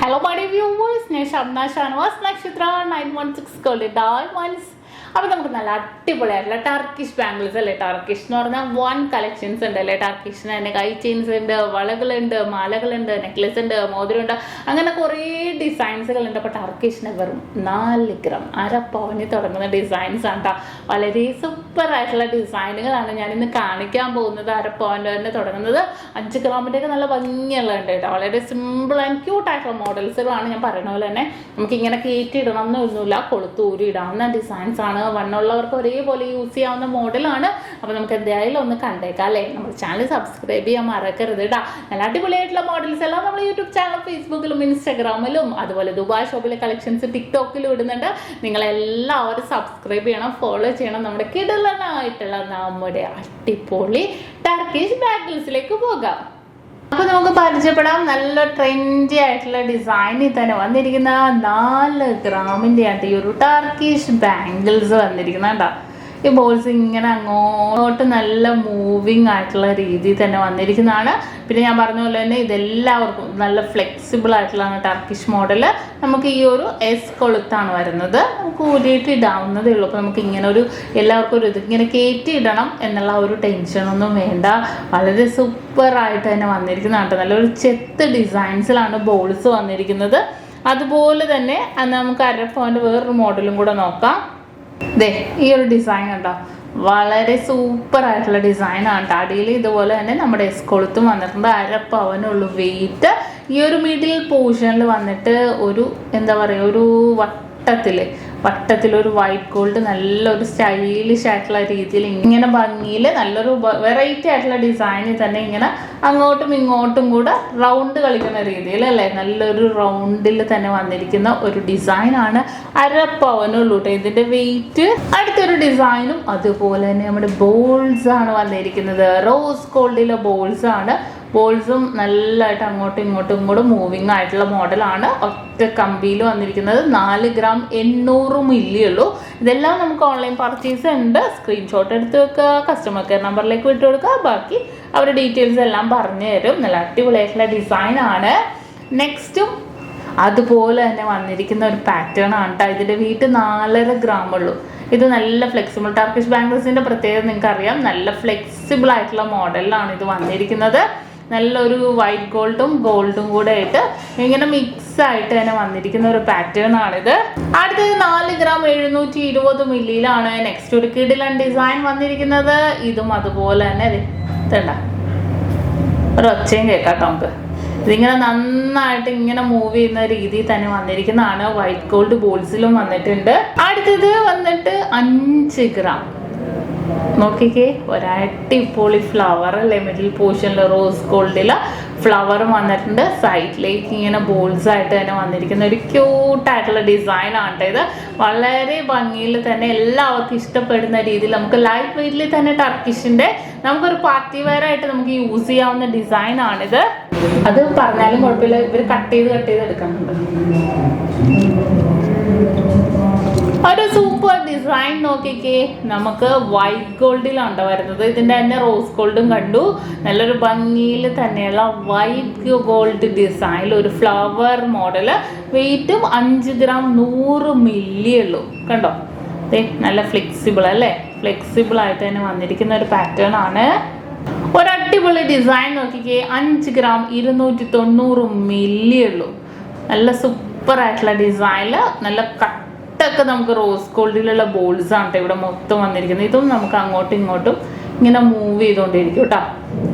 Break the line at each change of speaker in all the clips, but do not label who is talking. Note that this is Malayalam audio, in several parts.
Hello, my dear viewers. SHAMNA Nakshathra 916 called diamonds. അപ്പോൾ നമുക്ക് നല്ല അടിപൊളിയായിട്ടുള്ള ടർക്കിഷ് ബാംഗിൾസ് അല്ലേ. ടർക്കിഷ് എന്ന് പറഞ്ഞാൽ വൺ കളക്ഷൻസ് ഉണ്ട് അല്ലേ. ടർക്കിഷിന് തന്നെ കൈ ചെയിൻസ് ഉണ്ട്, വളകളുണ്ട്, മാലകളുണ്ട്, നെക്ലസ് ഉണ്ട്, മോതിരമുണ്ട്, അങ്ങനെ കുറേ ഡിസൈൻസുകളുണ്ട്. അപ്പോൾ ടർക്കിഷിന് വെറും 4 ഗ്രാം അരപ്പവന് തുടങ്ങുന്ന ഡിസൈൻസ് ആണ് കേട്ടോ. വളരെ സൂപ്പർ ആയിട്ടുള്ള ഡിസൈനുകളാണ് ഞാനിന്ന് കാണിക്കാൻ പോകുന്നത്. അരപ്പവൻ്റെ തന്നെ തുടങ്ങുന്നത് 5 ഗ്രാമിൻ്റെയൊക്കെ നല്ല ഭംഗിയുള്ളതുണ്ട് കേട്ടോ. വളരെ സിമ്പിൾ ആൻഡ് ക്യൂട്ടായിട്ടുള്ള മോഡൽസുകളാണ്. ഞാൻ പറയുന്ന പോലെ തന്നെ നമുക്കിങ്ങനെ കയറ്റിയിടണം എന്നൊന്നുമില്ല, കൊളുത്തൂരി ഇടാവുന്ന ഡിസൈൻസ് ആണ്. വണ്ണുള്ളവർക്ക് ഒരേപോലെ യൂസ് ചെയ്യാവുന്ന മോഡലാണ്. അപ്പോൾ നമുക്ക് എന്തായാലും ഒന്ന് കണ്ടേക്കാം അല്ലേ. നമ്മുടെ ചാനൽ സബ്സ്ക്രൈബ് ചെയ്യാൻ മറക്കരുത് കേട്ടോ. നല്ല അടിപൊളിയായിട്ടുള്ള മോഡൽസ് എല്ലാം നമ്മൾ യൂട്യൂബ് ചാനൽ, ഫേസ്ബുക്കിലും ഇൻസ്റ്റാഗ്രാമിലും അതുപോലെ ദുബായ് ഷോപ്പിലെ കളക്ഷൻസ് ടിക്ടോക്കിലും ഇടുന്നുണ്ട്. നിങ്ങളെല്ലാവരും സബ്സ്ക്രൈബ് ചെയ്യണം, ഫോളോ ചെയ്യണം. നമ്മുടെ കിടലനായിട്ടുള്ള നമ്മുടെ അടിപൊളി ടർക്കിഷ് ബാംഗിൾസിലേക്ക് പോകാം. അപ്പോൾ നമുക്ക് പരിചയപ്പെടാം. നല്ല ട്രെൻഡി ആയിട്ടുള്ള ഡിസൈനിൽ തന്നെ വന്നിരിക്കുന്ന 4 ഗ്രാമിൻ്റെ ആയിട്ട് ഈ ഒരു ടർക്കിഷ് ബാംഗിൾസ് വന്നിരിക്കുന്ന കേട്ടോ. ഈ ബോൾസ് ഇങ്ങനെ അങ്ങോട്ട് നല്ല മൂവിങ് ആയിട്ടുള്ള രീതിയിൽ തന്നെ വന്നിരിക്കുന്നതാണ്. പിന്നെ ഞാൻ പറഞ്ഞ പോലെ തന്നെ ഇതെല്ലാവർക്കും നല്ല ഫ്ലെക്സിബിൾ ആയിട്ടുള്ളതാണ് ടർക്കിഷ് മോഡൽ. നമുക്ക് ഈ ഒരു കൊളുത്താണ് വരുന്നത്. നമുക്ക് ഊരിയിട്ട് ഇടാവുന്നതേ ഉള്ളൂ. അപ്പോൾ നമുക്ക് ഇങ്ങനെ ഒരു എല്ലാവർക്കും ഒരു ഇങ്ങനെ കയറ്റി ഇടണം എന്നുള്ള ഒരു ടെൻഷനൊന്നും വേണ്ട. വളരെ സൂപ്പറായിട്ട് തന്നെ വന്നിരിക്കുന്നതാണ്. നല്ലൊരു ചെത്ത് ഡിസൈൻസിലാണ് ബോൾസ് വന്നിരിക്കുന്നത്. അതുപോലെ തന്നെ നമുക്ക് അരപ്പവൻ്റെ വേറൊരു മോഡലും കൂടെ നോക്കാം. ദേ ഈ ഒരു ഡിസൈൻ കണ്ടോ, വളരെ സൂപ്പർ ആയിട്ടുള്ള ഡിസൈനാണ്. അടിയിൽ ഇതുപോലെ തന്നെ നമ്മുടെ കൊളുത്തും വന്നിട്ടുണ്ട്. അരപ്പവനുള്ളൂ വെയിറ്റ്. ഈ ഒരു മിഡിൽ പോർഷനിൽ വന്നിട്ട് ഒരു എന്താ പറയുക, ഒരു വട്ടത്തിലൊരു വൈറ്റ് ഗോൾഡ് നല്ലൊരു സ്റ്റൈലിഷ് ആയിട്ടുള്ള രീതിയിൽ ഇങ്ങനെ ഭംഗിയിൽ നല്ലൊരു വെറൈറ്റി ആയിട്ടുള്ള ഡിസൈനിൽ തന്നെ ഇങ്ങനെ അങ്ങോട്ടും ഇങ്ങോട്ടും കൂടെ റൗണ്ട് കളിക്കുന്ന രീതിയിൽ അല്ലേ. നല്ലൊരു റൗണ്ടിൽ തന്നെ വന്നിരിക്കുന്ന ഒരു ഡിസൈനാണ്. അരപ്പവനുള്ളൂ കേട്ടോ ഇതിൻ്റെ വെയിറ്റ്. അടുത്തൊരു ഡിസൈനും അതുപോലെ തന്നെ നമ്മുടെ ബോൾസ് ആണ് വന്നിരിക്കുന്നത്. റോസ് ഗോൾഡിലെ ബോൾസ് ആണ്. ബോൾസും നല്ലതായിട്ട് അങ്ങോട്ടും ഇങ്ങോട്ടും കൂടെ മൂവിങ് ആയിട്ടുള്ള മോഡലാണ്. ഒറ്റ കമ്പിയിൽ വന്നിരിക്കുന്നത്. 4 ഗ്രാം 800 മില്ലി ഉള്ളൂ. ഇതെല്ലാം നമുക്ക് ഓൺലൈൻ പർച്ചേസ് ഉണ്ട്. സ്ക്രീൻഷോട്ട് എടുത്ത് വെക്കുക, കസ്റ്റമർ കെയർ നമ്പറിലേക്ക് വിട്ടു കൊടുക്കുക. ബാക്കി അവരുടെ ഡീറ്റെയിൽസ് എല്ലാം പറഞ്ഞു തരും. നല്ല അടിപൊളിയായിട്ടുള്ള ഡിസൈനാണ്. നെക്സ്റ്റും അതുപോലെ തന്നെ വന്നിരിക്കുന്ന ഒരു പാറ്റേൺ ആണ് കേട്ടോ. ഇതിൻ്റെ വെയിറ്റ് 4.5 ഗ്രാം ഉള്ളൂ. ഇത് നല്ല ഫ്ലെക്സിബിൾ ടർക്കിഷ് ബാംഗിൾസിൻ്റെ പ്രത്യേകത നിങ്ങൾക്ക് അറിയാം. നല്ല ഫ്ലെക്സിബിൾ ആയിട്ടുള്ള മോഡലിലാണ് ഇത് വന്നിരിക്കുന്നത്. നല്ലൊരു വൈറ്റ് ഗോൾഡും കൂടെ ആയിട്ട് ഇങ്ങനെ മിക്സ് ആയിട്ട് തന്നെ വന്നിരിക്കുന്ന ഒരു പാറ്റേൺ ആണിത്. അടുത്തത് 4 ഗ്രാം 720 മില്ലിയിലാണ് നെക്സ്റ്റ് ഒരു കിടിലൻ ഡിസൈൻ വന്നിരിക്കുന്നത്. ഇതും അതുപോലെ തന്നെ ഇതണ്ട ഒരു ഒച്ചയും കേൾക്കാട്ടോ നമുക്ക്. ഇതിങ്ങനെ നന്നായിട്ട് ഇങ്ങനെ മൂവ് ചെയ്യുന്ന രീതിയിൽ തന്നെ വന്നിരിക്കുന്നതാണ്. വൈറ്റ് ഗോൾഡ് ബോൾസിലും വന്നിട്ടുണ്ട്. അടുത്തത് വന്നിട്ട് 5 ഗ്രാം നോക്കിക്കേ, ഒരടിപൊളി ഫ്ലവർ അല്ലേ. മിഡിൽ പോർഷനിൽ റോസ് ഗോൾഡില് ഫ്ലവറും വന്നിട്ടുണ്ട്. സൈഡിലേക്ക് ഇങ്ങനെ ബോൾസ് ആയിട്ട് തന്നെ വന്നിരിക്കുന്ന ഒരു ക്യൂട്ടായിട്ടുള്ള ഡിസൈൻ ആണ് ഇത്. വളരെ ഭംഗിയിൽ തന്നെ എല്ലാവർക്കും ഇഷ്ടപ്പെടുന്ന രീതിയിൽ നമുക്ക് ലൈറ്റ് വെയിറ്റിൽ തന്നെ ടർക്കിഷിന്റെ നമുക്കൊരു പാർട്ടി വെയർ ആയിട്ട് നമുക്ക് യൂസ് ചെയ്യാവുന്ന ഡിസൈൻ ആണിത്. അത് പറഞ്ഞാലും കുഴപ്പമില്ല, ഇവർ കട്ട് ചെയ്ത് എടുക്കുന്നുണ്ട്. ഒരു സൂപ്പർ ഡിസൈൻ നോക്കിക്കേ. നമുക്ക് വൈറ്റ് ഗോൾഡിലാണ് വരുന്നത്. ഇതിൻ്റെ തന്നെ റോസ് ഗോൾഡും കണ്ടു. നല്ലൊരു ഭംഗിയിൽ തന്നെയുള്ള വൈറ്റ് ഗോൾഡ് ഡിസൈനിൽ ഒരു ഫ്ലവർ മോഡല്. വെയിറ്റും 5 ഗ്രാം 100 മില്ലി ഉള്ളൂ. കണ്ടോ, നല്ല ഫ്ലെക്സിബിൾ അല്ലേ. ഫ്ലെക്സിബിൾ ആയിട്ട് തന്നെ വന്നിരിക്കുന്ന ഒരു പാറ്റേൺ ആണ്. ഒരടിപൊളി ഡിസൈൻ നോക്കിക്കേ. 5 ഗ്രാം 290 മില്ലി ഉള്ളൂ. നല്ല സൂപ്പർ ആയിട്ടുള്ള ഡിസൈനിൽ നല്ല ഒക്കെ നമുക്ക് റോസ് ഗോൾഡിലുള്ള ബോൾസ് ആണ് ഇവിടെ മൊത്തം വന്നിരിക്കുന്നത്. ഇതും നമുക്ക് അങ്ങോട്ടും ഇങ്ങോട്ടും ഇങ്ങനെ മൂവ് ചെയ്തുകൊണ്ടിരിക്കും കേട്ടോ.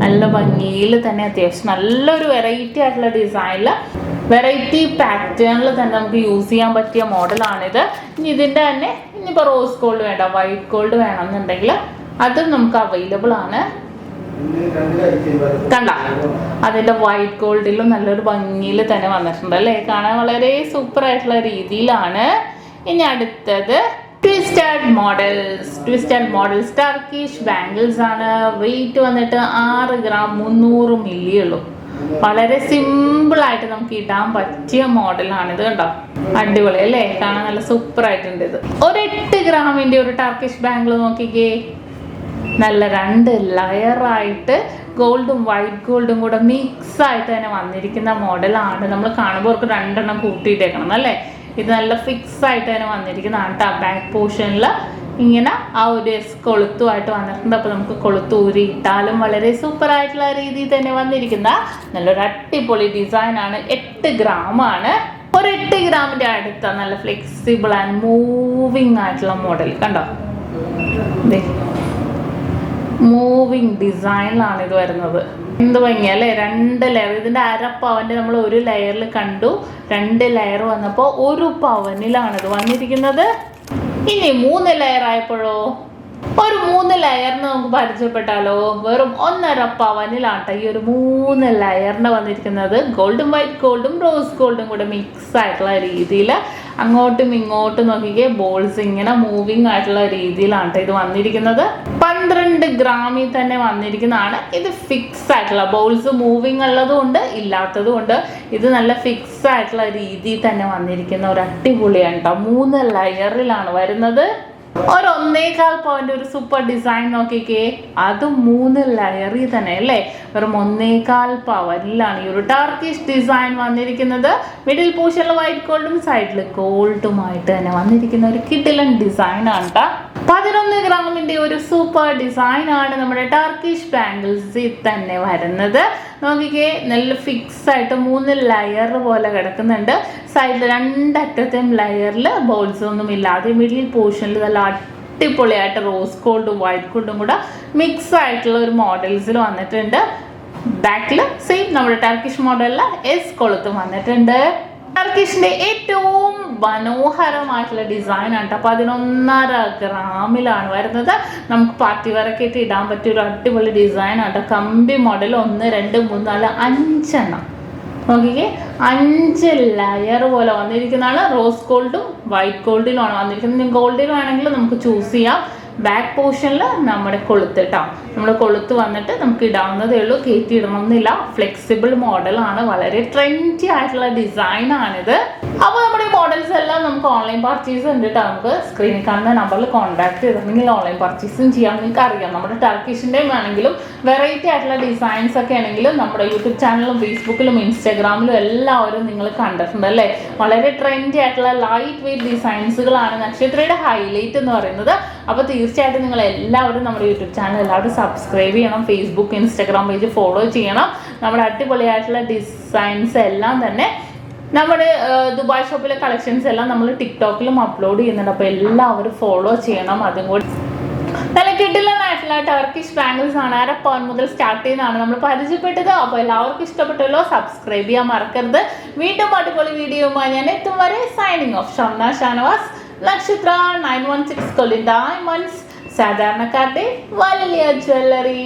നല്ല ഭംഗിയിൽ തന്നെ അത്യാവശ്യം നല്ലൊരു വെറൈറ്റി ആയിട്ടുള്ള ഡിസൈനിൽ വെറൈറ്റി പാറ്റേണിൽ തന്നെ നമുക്ക് യൂസ് ചെയ്യാൻ പറ്റിയ മോഡലാണിത്. ഇനി ഇതിൻ്റെ തന്നെ ഇനിയിപ്പോൾ റോസ് ഗോൾഡ് വേണ്ട, വൈറ്റ് ഗോൾഡ് വേണമെന്നുണ്ടെങ്കിൽ അതും നമുക്ക് അവൈലബിൾ ആണ്. കണ്ട അതിൻ്റെ വൈറ്റ് ഗോൾഡിലും നല്ലൊരു ഭംഗിയിൽ തന്നെ വന്നിട്ടുണ്ട് അല്ലേ. കാണാൻ വളരെ സൂപ്പർ ആയിട്ടുള്ള രീതിയിലാണ്. ഇനി അടുത്തത് ട്വിസ്റ്റഡ് മോഡൽസ് ടർക്കിഷ് ബാംഗിൾസ് ആണ്. വെയിറ്റ് വന്നിട്ട് 6 ഗ്രാം 300 മില്ലി ഉള്ളൂ. വളരെ സിമ്പിൾ ആയിട്ട് നമുക്ക് ഇടാൻ പറ്റിയ മോഡലാണിത്. കണ്ടോ, അടിപൊളി അല്ലേ. കാണാൻ നല്ല സൂപ്പർ ആയിട്ടുണ്ട്. ഇത് ഒരു 8 ഗ്രാമിൻ്റെ ഒരു ടർക്കിഷ് ബാംഗിൾ നോക്കിക്കേ. നല്ല 2 ലെയറായിട്ട് ഗോൾഡും വൈറ്റ് ഗോൾഡും കൂടെ മിക്സ് ആയിട്ട് തന്നെ വന്നിരിക്കുന്ന മോഡലാണ്. നമ്മൾ കാണുമ്പോൾ അവർക്ക് രണ്ടെണ്ണം കൂട്ടിയിട്ടേക്കണം അല്ലേ. ഇത് നല്ല ഫിക്സ് ആയിട്ട് തന്നെ വന്നിരിക്കുന്നതാണ് കേട്ടോ. ബാക്ക് പോർഷനിൽ ഇങ്ങനെ ആ ഒരു കൊളുത്തുമായിട്ട് വന്നിട്ടുണ്ട്. അപ്പോൾ നമുക്ക് കൊളുത്ത് ഊരി ഇട്ടാലും വളരെ സൂപ്പർ ആയിട്ടുള്ള രീതിയിൽ തന്നെ വന്നിരിക്കുന്ന നല്ലൊരു അടിപൊളി ഡിസൈനാണ്. 8 ഗ്രാമാണ്. ഒരു 8 ഗ്രാമിൻ്റെ അടുത്ത നല്ല ഫ്ലെക്സിബിൾ ആൻഡ് മൂവിങ് ആയിട്ടുള്ള മോഡൽ കണ്ടോ. മൂവിങ് ഡിസൈനിലാണ് ഇത് വരുന്നത്. എന്ത് ഭംഗിയല്ലേ. 2 ലെയർ. ഇതിൻ്റെ 1/2 പവൻ്റെ നമ്മൾ ഒരു ലെയറിൽ കണ്ടു. 2 ലെയർ വന്നപ്പോൾ 1 പവനിലാണ് ഇത് വന്നിരിക്കുന്നത്. ഇനി 3 ലെയർ ആയപ്പോഴോ ഒരു 3 ലെയറിന് നമുക്ക് പരിചയപ്പെട്ടാലോ. വെറും 1.5 പവനിലാണ് ഈ ഒരു 3 ലെയറിന് വന്നിരിക്കുന്നത്. ഗോൾഡും വൈറ്റ് ഗോൾഡും റോസ് ഗോൾഡും കൂടെ മിക്സ് ആയിട്ടുള്ള രീതിയിൽ അങ്ങോട്ടും ഇങ്ങോട്ടും നോക്കിക്കേ ബോൾസ് ഇങ്ങനെ മൂവിങ് ആയിട്ടുള്ള രീതിയിലാണ് ഇത് വന്നിരിക്കുന്നത്. 12 ഗ്രാമിൽ തന്നെ വന്നിരിക്കുന്നതാണ്. ഇത് ഫിക്സ് ആയിട്ടുള്ള ബോൾസ് മൂവിങ് ഉള്ളതും ഉണ്ട് ഇല്ലാത്തതും ഉണ്ട്. ഇത് നല്ല ഫിക്സ് ആയിട്ടുള്ള രീതിയിൽ തന്നെ വന്നിരിക്കുന്ന ഒരു അടിപൊളിയാണ് കേട്ടോ. 3 ലെയറിലാണ് വരുന്നത്. ഒരു 1.25 പവൻ്റെ ഒരു സൂപ്പർ ഡിസൈൻ നോക്കിക്കേ. അതും 3 ലെയറിൽ തന്നെ അല്ലേ. വെറും 1.25 പവനിലാണ് ഈ ഒരു ടർക്കിഷ് ഡിസൈൻ വന്നിരിക്കുന്നത്. മിഡിൽ പോർഷനിൽ വൈറ്റ് ഗോൾഡും സൈഡിൽ ഗോൾഡുമായിട്ട് തന്നെ വന്നിരിക്കുന്ന ഒരു കിഡിലൻ ഡിസൈനാണ് കേട്ടോ. 11 ഗ്രാമിൻ്റെ ഒരു സൂപ്പർ ഡിസൈനാണ് നമ്മുടെ ടർക്കിഷ് ബാംഗിൾസിൽ തന്നെ വരുന്നത്. നോക്കിക്കേ നല്ല ഫിക്സ് ആയിട്ട് 3 ലെയർ പോലെ കിടക്കുന്നുണ്ട്. സൈഡിൽ 2 അറ്റത്തെയും ലെയറിൽ ബോൾസ് ഒന്നും ഇല്ലാതെ മിഡിൽ പോർഷനിൽ നല്ല അടിപൊളിയായിട്ട് റോസ് ഗോൾഡും വൈറ്റ് ഗോൾഡും കൂടെ മിക്സ് ആയിട്ടുള്ള ഒരു മോഡൽസിൽ വന്നിട്ടുണ്ട്. ബാക്കിൽ സെയിം നമ്മുടെ ടർക്കിഷ് മോഡലിൽ കൊളുത്തും വന്നിട്ടുണ്ട്. ടർക്കിഷിന്റെ ഏറ്റവും മനോഹരമായിട്ടുള്ള ഡിസൈനാണ് കേട്ടോ. 11.5 ഗ്രാമിലാണ് വരുന്നത്. നമുക്ക് പാർട്ടി വെയറൊക്കെ ഇട്ട് ഇടാൻ പറ്റിയ ഒരു അടിപൊളി ഡിസൈനാണ് കേട്ടോ. കമ്പി മോഡൽ 1 2 3 4 5 എണ്ണം നോക്കിക്കേ. 5 ലെയർ പോലെ വന്നിരിക്കുന്നതാണ്. റോസ് ഗോൾഡും വൈറ്റ് ഗോൾഡിലുമാണ് വന്നിരിക്കുന്നത്. ഗോൾഡിൽ വേണമെങ്കിൽ നമുക്ക് ചൂസ് ചെയ്യാം. ബാക്ക് പോർഷനിൽ നമ്മുടെ കൊളുത്ത് കേട്ടോ. നമ്മൾ കൊളുത്ത് വന്നിട്ട് നമുക്ക് ഇടാവുന്നതേ ഉള്ളൂ. കയറ്റി ഇടണമെന്നില്ല. ഫ്ലെക്സിബിൾ മോഡലാണ്. വളരെ ട്രെൻഡി ആയിട്ടുള്ള ഡിസൈനാണിത്. അപ്പോൾ നമ്മുടെ ഈ മോഡൽസ് എല്ലാം നമുക്ക് ഓൺലൈൻ പർച്ചേസ് ഉണ്ട് കേട്ടോ. നമുക്ക് സ്ക്രീനിൽ കാണുന്ന നമ്പറിൽ കോൺടാക്ട് ചെയ്തിട്ടുണ്ടെങ്കിൽ ഓൺലൈൻ പർച്ചേസും ചെയ്യാം. നിങ്ങൾക്ക് അറിയാം നമ്മുടെ ടർക്കിഷിൻ്റെയും ആണെങ്കിലും വെറൈറ്റി ആയിട്ടുള്ള ഡിസൈൻസ് ഒക്കെ ആണെങ്കിലും നമ്മുടെ യൂട്യൂബ് ചാനലിലും ഫേസ്ബുക്കിലും ഇൻസ്റ്റാഗ്രാമിലും എല്ലാവരും നിങ്ങൾ കണ്ടിട്ടുണ്ട് അല്ലേ. വളരെ ട്രെൻഡി ആയിട്ടുള്ള ലൈറ്റ് വെയ്റ്റ് ഡിസൈൻസുകളാണ് നക്ഷത്രയുടെ ഹൈലൈറ്റ് എന്ന് പറയുന്നത്. അപ്പോൾ തീർച്ചയായിട്ടും നിങ്ങൾ എല്ലാവരും നമ്മുടെ യൂട്യൂബ് ചാനൽ എല്ലാവരും സബ്സ്ക്രൈബ് ചെയ്യണം. ഫേസ്ബുക്ക് ഇൻസ്റ്റാഗ്രാം പേജ് ഫോളോ ചെയ്യണം. നമ്മുടെ അടിപൊളിയായിട്ടുള്ള ഡിസൈൻസ് എല്ലാം തന്നെ നമ്മുടെ ദുബായ് ഷോപ്പിലെ കളക്ഷൻസ് എല്ലാം നമ്മൾ ടിക്ടോക്കിലും അപ്ലോഡ് ചെയ്യുന്നുണ്ട്. അപ്പോൾ എല്ലാവരും ഫോളോ ചെയ്യണം. അതും കൂടി നല്ല കിടിലനായിട്ടുള്ള ടർക്കിഷ് ബാംഗിൾസ് ആണ്. 1/2 പവൻ മുതൽ സ്റ്റാർട്ട് ചെയ്യുന്നതാണ് നമ്മൾ പരിചയപ്പെട്ടത്. അപ്പോൾ എല്ലാവർക്കും ഇഷ്ടപ്പെട്ടല്ലോ. സബ്സ്ക്രൈബ് ചെയ്യാൻ മറക്കരുത്. വീണ്ടും അടിപൊളി വീഡിയോയുമായി ഞാൻ എത്തും വരെ സൈനിങ് ഓഫ്. ഷംന ഷാനവാസ്, നക്ഷത്ര 916 ഡയമണ്ട്സ്, സാധാരണക്കാരുടെ വലിയ ജ്വല്ലറി.